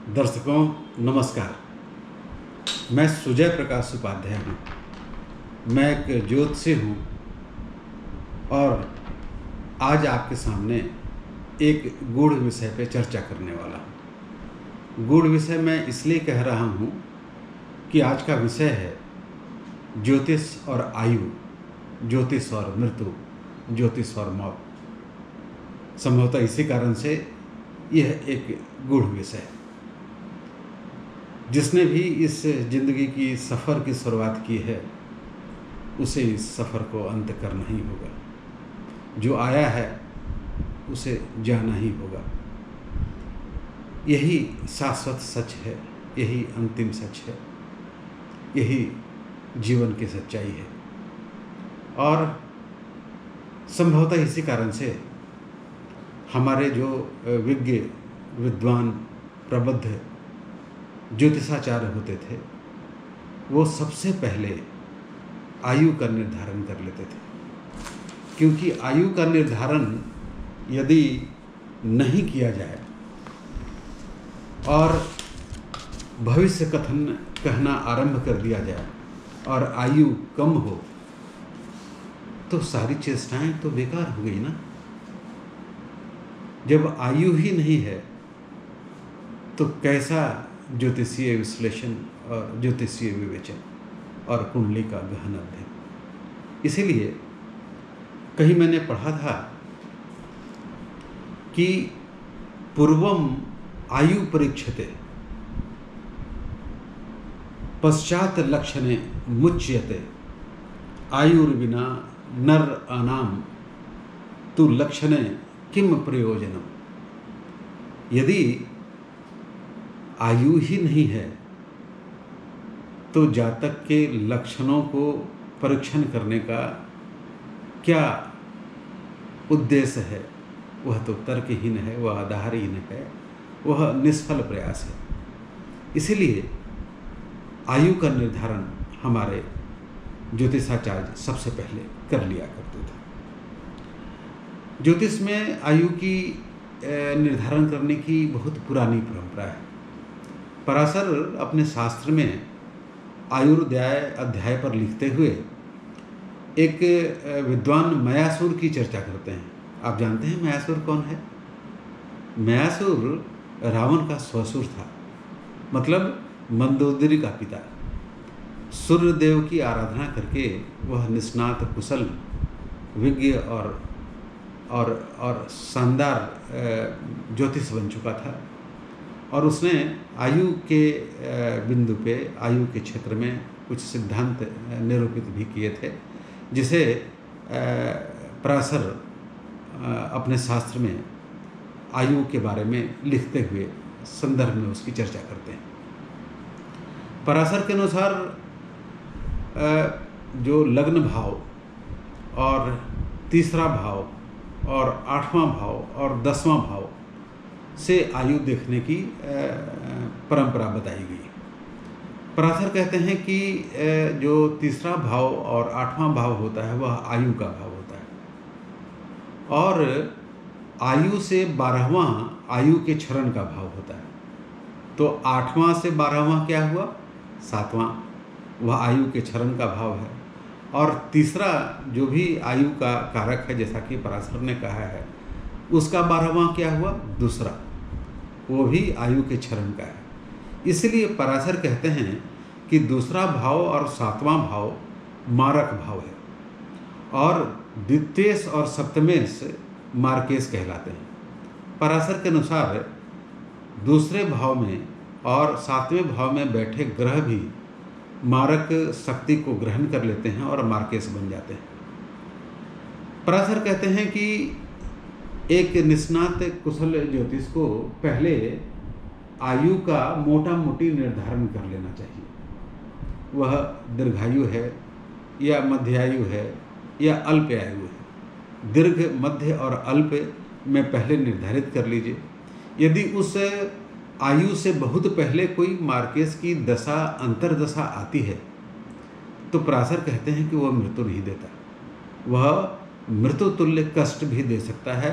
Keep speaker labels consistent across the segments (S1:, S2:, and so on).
S1: दर्शकों नमस्कार। मैं सुजय प्रकाश उपाध्याय हूँ। मैं एक ज्योतिषी हूँ और आज आपके सामने एक गूढ़ विषय पे चर्चा करने वाला हूँ। गूढ़ विषय मैं इसलिए कह रहा हूँ कि आज का विषय है ज्योतिष और आयु, ज्योतिष और मृत्यु, ज्योतिष और मौत। संभवतः इसी कारण से यह एक गूढ़ विषय है। जिसने भी इस जिंदगी की सफ़र की शुरुआत की है उसे इस सफ़र को अंत करना ही होगा। जो आया है उसे जाना ही होगा। यही शाश्वत सच है, यही अंतिम सच है, यही जीवन की सच्चाई है। और संभवतः इसी कारण से हमारे जो विज्ञ, विद्वान, प्रबुद्ध ज्योतिषाचार्य होते थे वो सबसे पहले आयु का निर्धारण कर लेते थे, क्योंकि आयु का निर्धारण यदि नहीं किया जाए और भविष्य कथन कहना आरंभ कर दिया जाए और आयु कम हो तो सारी चेष्टाएं तो बेकार हो गई ना। जब आयु ही नहीं है तो कैसा ज्योतिषीय विश्लेषण और ज्योतिषीय विवेचन और कुंडली का गहन अध्ययन। इसीलिए कहीं मैंने पढ़ा था कि पूर्वम आयु परीक्षते पश्चात लक्षणे मुच्यते आयुर्विना नर आनाम तु लक्षणे किम प्रयोजनम। यदि आयु ही नहीं है तो जातक के लक्षणों को परीक्षण करने का क्या उद्देश्य है? वह तो तर्कहीन है, वह आधारहीन है, वह निष्फल प्रयास है। इसीलिए आयु का निर्धारण हमारे ज्योतिषाचार्य सबसे पहले कर लिया करते थे। ज्योतिष में आयु की निर्धारण करने की बहुत पुरानी परंपरा है। पराशर अपने शास्त्र में आयुर्व्याय अध्याय पर लिखते हुए एक विद्वान मयासुर की चर्चा करते हैं। आप जानते हैं मयासुर कौन है? मयासुर रावण का ससुर था, मतलब मंदोदरी का पिता। सूर्यदेव की आराधना करके वह निष्णात, कुशल, विज्ञ और शानदार ज्योतिष बन चुका था। और उसने आयु के बिंदु पे, आयु के क्षेत्र में कुछ सिद्धांत निरूपित भी किए थे, जिसे पराशर अपने शास्त्र में आयु के बारे में लिखते हुए संदर्भ में उसकी चर्चा करते हैं। पराशर के अनुसार जो लग्न भाव और तीसरा भाव और 8वां भाव और 10वां भाव से आयु देखने की परंपरा बताई गई। पराशर कहते हैं कि जो तीसरा भाव और 8वां भाव होता है वह आयु का भाव होता है और आयु से 12वां आयु के क्षरण का भाव होता है। तो 8वां से 12वां क्या हुआ? 7वां, वह आयु के क्षरण का भाव है। और तीसरा जो भी आयु का कारक है, जैसा कि पराशर ने कहा है, उसका 12वां क्या हुआ? दूसरा, वो भी आयु के क्षरण का है। इसलिए पराशर कहते हैं कि दूसरा भाव और 7वां भाव मारक भाव है और द्वितीयेश और सप्तमेश मार्केश कहलाते हैं। पराशर के अनुसार दूसरे भाव में और 7वें भाव में बैठे ग्रह भी मारक शक्ति को ग्रहण कर लेते हैं और मार्केश बन जाते हैं। पराशर कहते हैं कि एक निष्णात कुशल ज्योतिष को पहले आयु का मोटा मोटी निर्धारण कर लेना चाहिए। वह दीर्घायु है या मध्यायु है या अल्प आयु है। दीर्घ, मध्य और अल्प में पहले निर्धारित कर लीजिए। यदि उस आयु से बहुत पहले कोई मार्केश की दशा, अंतर्दशा आती है तो पराशर कहते हैं कि वह मृत्यु नहीं देता, वह मृत्यु तुल्य कष्ट भी दे सकता है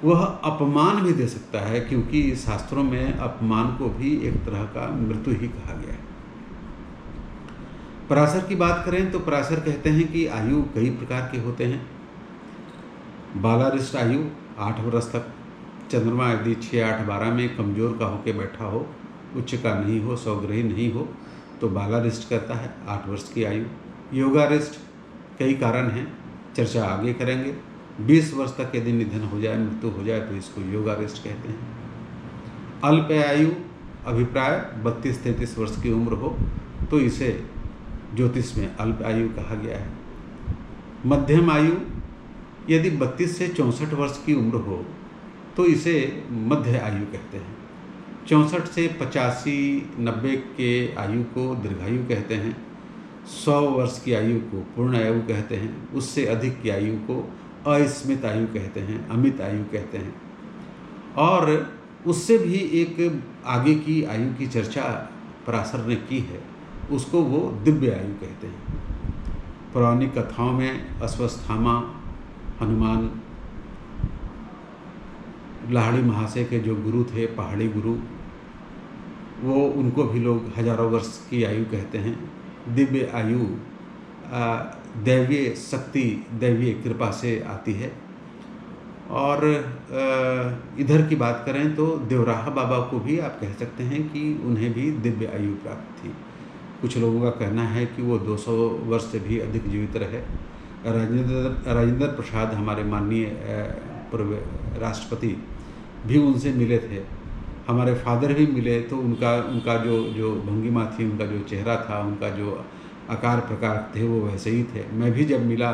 S1: वह अपमान भी दे सकता है, क्योंकि शास्त्रों में अपमान को भी एक तरह का मृत्यु ही कहा गया है। पराशर की बात करें तो पराशर कहते हैं कि आयु कई प्रकार के होते हैं। बालारिष्ट आयु 8 वर्ष तक, चंद्रमा यदि 6, 8, 12 में कमजोर का होकर बैठा हो, उच्च का नहीं हो, स्वग्रही नहीं हो, तो बालारिष्ट कहता है 8 वर्ष की आयु। योगारिष्ट कई कारण हैं, चर्चा आगे करेंगे। 20 वर्ष तक यदि निधन हो जाए, मृत्यु हो जाए, तो इसको योगारिष्ट कहते हैं। अल्प आयु अभिप्राय 32-33 वर्ष की उम्र हो तो इसे ज्योतिष में अल्प आयु कहा गया है। मध्यम आयु यदि 32 से 64 वर्ष की उम्र हो तो इसे मध्य आयु कहते हैं। 64 से 85-90 के आयु को दीर्घायु कहते हैं। 100 वर्ष की आयु को पूर्ण आयु कहते हैं। उससे अधिक की आयु को अस्मित आयु कहते हैं, अमित आयु कहते हैं। और उससे भी एक आगे की आयु की चर्चा पराशर ने की है, उसको वो दिव्य आयु कहते हैं। पौराणिक कथाओं में अश्वत्थामा, हनुमान, लाहिड़ी महाशय के जो गुरु थे, पहाड़ी गुरु, वो उनको भी लोग हजारों वर्ष की आयु कहते हैं। दिव्य आयु दैवीय शक्ति, दैवीय कृपा से आती है। और इधर की बात करें तो देवराहा बाबा को भी आप कह सकते हैं कि उन्हें भी दिव्य आयु प्राप्त थी। कुछ लोगों का कहना है कि वो 200 वर्ष से भी अधिक जीवित रहे। राजेंद्र प्रसाद, हमारे माननीय पूर्व राष्ट्रपति, भी उनसे मिले थे। हमारे फादर भी मिले तो उनका जो भंगिमा थी, उनका जो चेहरा था, उनका जो आकार प्रकार थे, वो वैसे ही थे। मैं भी जब मिला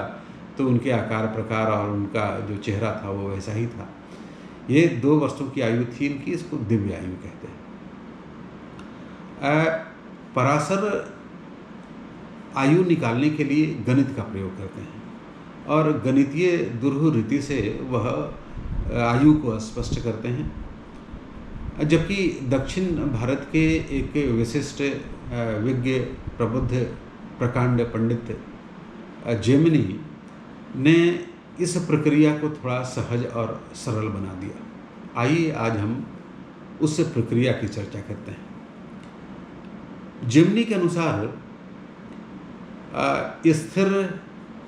S1: तो उनके आकार प्रकार और उनका जो चेहरा था वो वैसा ही था। ये 2 वर्षों की आयु थी इनकी, इसको दिव्य आयु कहते हैं। पराशर आयु निकालने के लिए गणित का प्रयोग करते हैं और गणितीय दुर्ह रीति से वह आयु को स्पष्ट करते हैं। जबकि दक्षिण भारत के एक विशिष्ट विज्ञ, प्रबुद्ध, प्रकांड पंडित जेमिनी ने इस प्रक्रिया को थोड़ा सहज और सरल बना दिया। आइए आज हम उस प्रक्रिया की चर्चा करते हैं। जेमिनी के अनुसार स्थिर,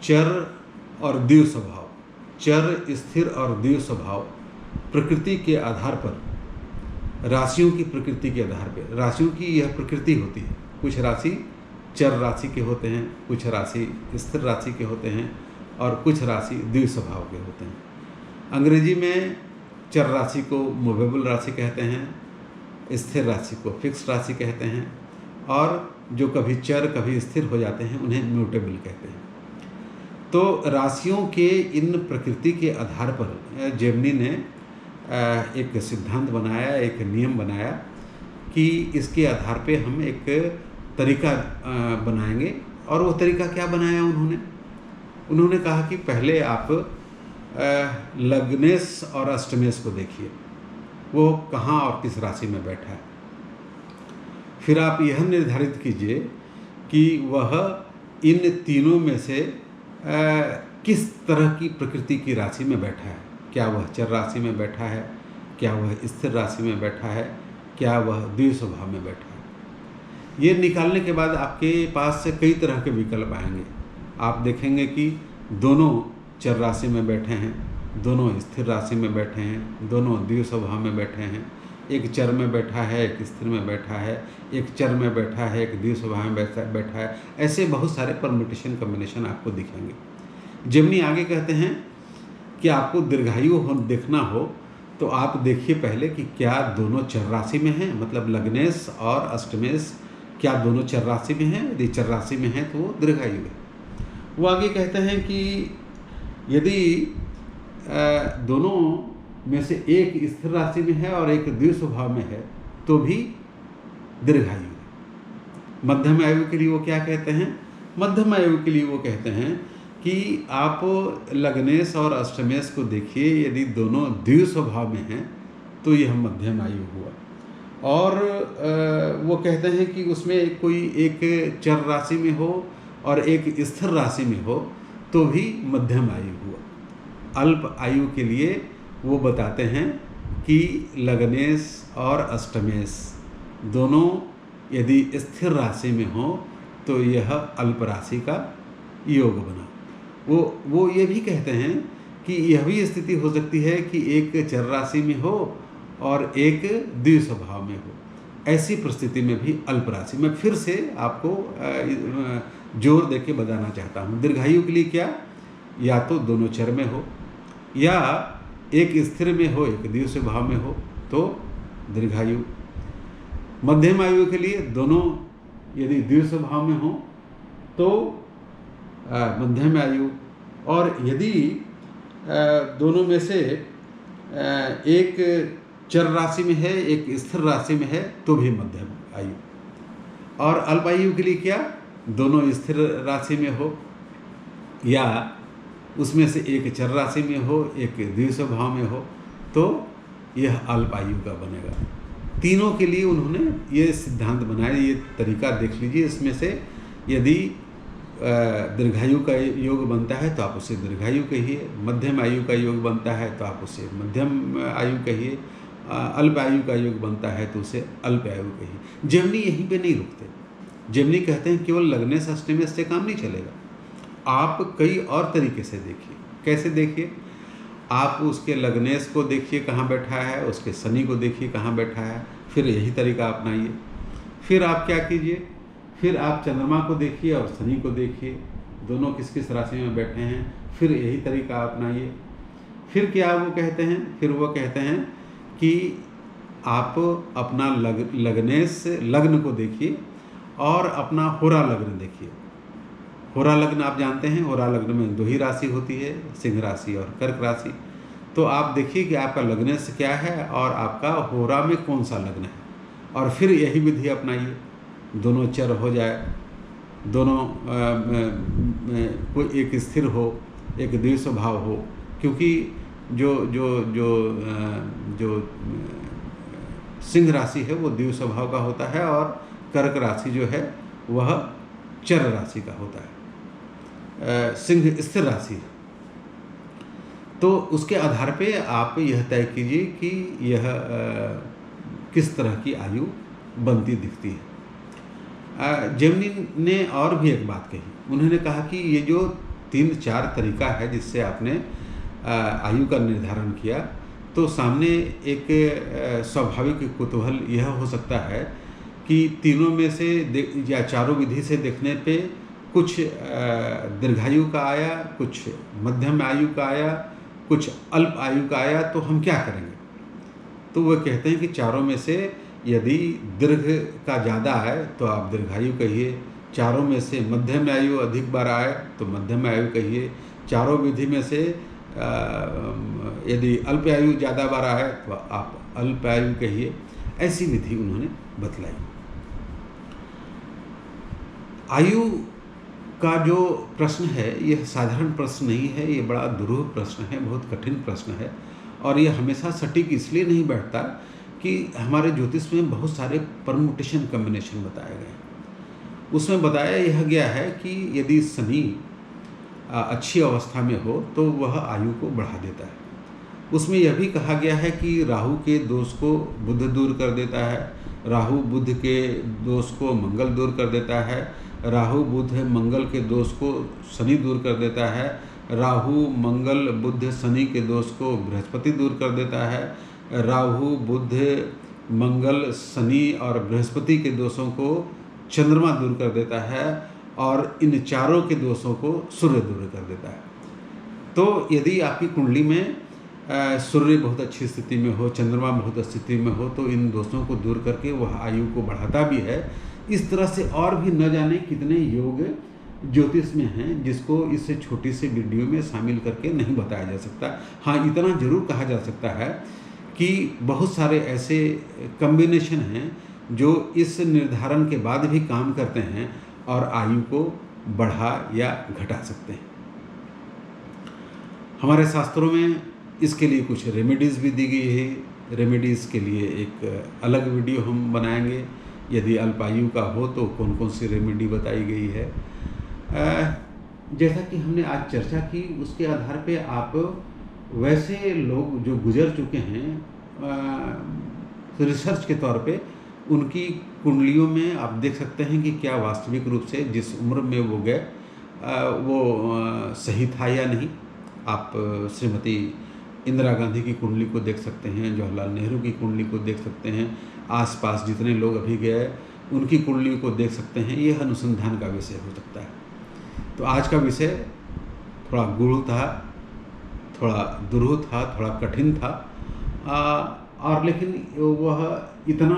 S1: चर और द्विव स्वभाव, चर, स्थिर और द्विव स्वभाव प्रकृति के आधार पर, राशियों की प्रकृति के आधार पर, राशियों की यह प्रकृति होती है। कुछ राशि चर राशि के होते हैं, कुछ राशि स्थिर राशि के होते हैं और कुछ राशि द्विव स्वभाव के होते हैं। अंग्रेजी में चर राशि को मूवेबल राशि कहते हैं, स्थिर राशि को फिक्स राशि कहते हैं और जो कभी चर कभी स्थिर हो जाते हैं उन्हें म्यूटेबल कहते हैं। तो राशियों के इन प्रकृति के आधार पर जेमिनी ने एक सिद्धांत बनाया, एक नियम बनाया कि इसके आधार पे हम एक तरीका बनाएंगे। और वो तरीका क्या बनाया उन्होंने कहा कि पहले आप लग्नेश और अष्टमेश को देखिए, वो कहाँ और किस राशि में बैठा है। फिर आप यह निर्धारित कीजिए कि वह इन तीनों में से किस तरह की प्रकृति की राशि में बैठा है। क्या वह चर राशि में बैठा है, क्या वह स्थिर राशि में बैठा है, क्या वह द्विव स्वभाव में बैठा है। ये निकालने के बाद आपके पास से कई तरह के विकल्प आएंगे। आप देखेंगे कि दोनों चर राशि में बैठे हैं, दोनों स्थिर राशि में बैठे हैं, दोनों द्विव स्वभाव में बैठे हैं, एक चर में बैठा है, एक स्थिर में बैठा है, एक चर में बैठा है, एक द्विव स्वभाव में बैठा है। ऐसे बहुत सारे परम्यूटेशन कॉम्बिनेशन आपको दिखेंगे। जेमिनी आगे कहते हैं कि आपको दीर्घायु देखना हो तो आप देखिए पहले कि क्या दोनों चर राशि में हैं, मतलब लग्नेश और अष्टमेश क्या दोनों चर राशि में हैं। यदि चर राशि में है तो वो दीर्घायु है। वो आगे कहते हैं कि यदि दोनों में से एक स्थिर राशि में है और एक द्विव स्वभाव में है तो भी दीर्घायु है। मध्यम आयु के लिए वो क्या कहते हैं, मध्यम आयु के लिए वो कहते हैं कि आप लग्नेश और अष्टमेश को देखिए, यदि दोनों द्विव स्वभाव में हैं तो यह मध्यम आयु हुआ। और वो कहते हैं कि उसमें कोई एक चर राशि में हो और एक स्थिर राशि में हो तो भी मध्यम आयु हुआ। अल्प आयु के लिए वो बताते हैं कि लग्नेश और अष्टमेश दोनों यदि स्थिर राशि में हो तो यह अल्प राशि का योग बना। वो ये भी कहते हैं कि यह भी स्थिति हो सकती है कि एक चर राशि में हो और एक द्विस्वभाव में हो। ऐसी परिस्थिति में भी अल्प राशि, मैं फिर से आपको जोर देके बताना चाहता हूँ। दीर्घायु के लिए क्या, या तो दोनों चर में हो या एक स्थिर में हो एक द्विस्वभाव में हो तो दीर्घायु। मध्यम आयु के लिए दोनों यदि द्विस्वभाव में हो तो मध्यम आयु, और यदि दोनों में से एक चर राशि में है एक स्थिर राशि में है तो भी मध्यम आयु। और अल्प आयु के लिए क्या, दोनों स्थिर राशि में हो या उसमें से एक चर राशि में हो एक द्विस्वभाव में हो तो यह अल्प आयु का बनेगा। तीनों के लिए उन्होंने ये सिद्धांत बनाया, ये तरीका देख लीजिए। इसमें से यदि दीर्घायु का योग बनता है तो आप उसे दीर्घायु कहिए, मध्यम आयु का योग बनता है तो आप उसे मध्यम आयु कहिए, अल्प आयु का योग बनता है तो उसे अल्प आयु कहिए। जेमिनी यहीं पे नहीं रुकते, जेमिनी कहते हैं केवल लग्नेश अष्टमेश से काम नहीं चलेगा, आप कई और तरीके से देखिए। कैसे देखिए, आप उसके लग्नेश को देखिए कहाँ बैठा है, उसके शनि को देखिए कहाँ बैठा है, फिर यही तरीका अपनाइए। फिर आप क्या कीजिए, फिर आप चंद्रमा को देखिए और शनि को देखिए दोनों किस किस राशि में बैठे हैं, फिर यही तरीका अपनाइए। फिर क्या वो कहते हैं, फिर वो कहते हैं कि आप अपना लग्नेश लग्न को देखिए और अपना होरा लग्न देखिए। होरा लग्न आप जानते हैं, होरा लग्न में दो ही राशि होती है, सिंह राशि और कर्क राशि। तो आप देखिए कि आपका लग्नेश क्या है और आपका होरा में कौन सा लग्न है, और फिर यही विधि अपनाइए। दोनों चर हो जाए, दोनों कोई एक स्थिर हो एक द्विस्वभाव हो, क्योंकि जो जो जो जो सिंह राशि है वो द्विस्वभाव का होता है और कर्क राशि जो है वह चर राशि का होता है, सिंह स्थिर राशि। तो उसके आधार पे आप यह तय कीजिए कि यह किस तरह की आयु बनती दिखती है। जेमिनी ने और भी एक बात कही, उन्होंने कहा कि ये जो 3-4 तरीका है जिससे आपने आयु का निर्धारण किया, तो सामने एक स्वाभाविक कुतूहल यह हो सकता है कि तीनों में से या चारों विधि से देखने पे कुछ दीर्घायु का आया, कुछ मध्यम आयु का आया, कुछ अल्प आयु का आया, तो हम क्या करेंगे। तो वह कहते हैं कि चारों में से यदि दीर्घ का ज़्यादा है तो आप दीर्घायु कहिए, चारों में से मध्यम आयु अधिक बार आए तो मध्यम आयु कहिए, चारों विधि में से यदि अल्प आयु ज़्यादा बार आए तो आप अल्प आयु कहिए। ऐसी विधि उन्होंने बतलाई। आयु का जो प्रश्न है यह साधारण प्रश्न नहीं है, ये बड़ा दुरूह प्रश्न है, बहुत कठिन प्रश्न है, और यह हमेशा सटीक इसलिए नहीं बैठता कि हमारे ज्योतिष में बहुत सारे परमुटेशन कम्बिनेशन बताए गए हैं। उसमें बताया यह गया है कि यदि शनि अच्छी अवस्था में हो तो वह आयु को बढ़ा देता है। उसमें यह भी कहा गया है कि राहु के दोष को बुध दूर कर देता है, राहु बुध के दोष को मंगल दूर कर देता है, राहु बुध मंगल के दोष को शनि दूर कर देता है, राहु मंगल बुध शनि के दोष को बृहस्पति दूर कर देता है, राहु बुध मंगल शनि और बृहस्पति के दोषों को चंद्रमा दूर कर देता है, और इन चारों के दोषों को सूर्य दूर कर देता है। तो यदि आपकी कुंडली में सूर्य बहुत अच्छी स्थिति में हो, चंद्रमा बहुत अच्छी स्थिति में हो, तो इन दोषों को दूर करके वह आयु को बढ़ाता भी है। इस तरह से और भी न जाने कितने योग ज्योतिष में हैं जिसको इस छोटी सी वीडियो में शामिल करके नहीं बताया जा सकता। हाँ, इतना जरूर कहा जा सकता है कि बहुत सारे ऐसे कम्बिनेशन हैं जो इस निर्धारण के बाद भी काम करते हैं और आयु को बढ़ा या घटा सकते हैं। हमारे शास्त्रों में इसके लिए कुछ रेमेडीज़ भी दी गई है। रेमेडीज़ के लिए एक अलग वीडियो हम बनाएंगे। यदि अल्पायु का हो तो कौन कौन सी रेमेडी बताई गई है। जैसा कि हमने आज चर्चा की, उसके आधार पे आप वैसे लोग जो गुजर चुके हैं रिसर्च के तौर पे उनकी कुंडलियों में आप देख सकते हैं कि क्या वास्तविक रूप से जिस उम्र में वो गए वो सही था या नहीं। आप श्रीमती इंदिरा गांधी की कुंडली को देख सकते हैं, जवाहरलाल नेहरू की कुंडली को देख सकते हैं, आसपास जितने लोग अभी गए उनकी कुंडली को देख सकते हैं। ये अनुसंधान का विषय हो सकता है। तो आज का विषय थोड़ा गूढ़ था, थोड़ा दुरूह था, थोड़ा कठिन था, और लेकिन वह इतना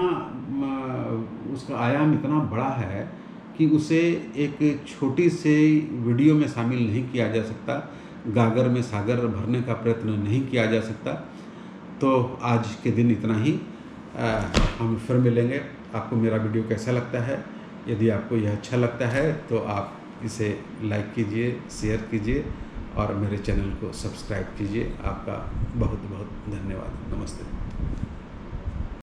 S1: उसका आयाम इतना बड़ा है कि उसे एक छोटी सी वीडियो में शामिल नहीं किया जा सकता, गागर में सागर भरने का प्रयत्न नहीं किया जा सकता। तो आज के दिन इतना ही, हम फिर मिलेंगे। आपको मेरा वीडियो कैसा लगता है? यदि आपको यह अच्छा लगता है तो आप इसे लाइक कीजिए, शेयर कीजिए और मेरे चैनल को सब्सक्राइब कीजिए। आपका बहुत बहुत धन्यवाद। नमस्ते।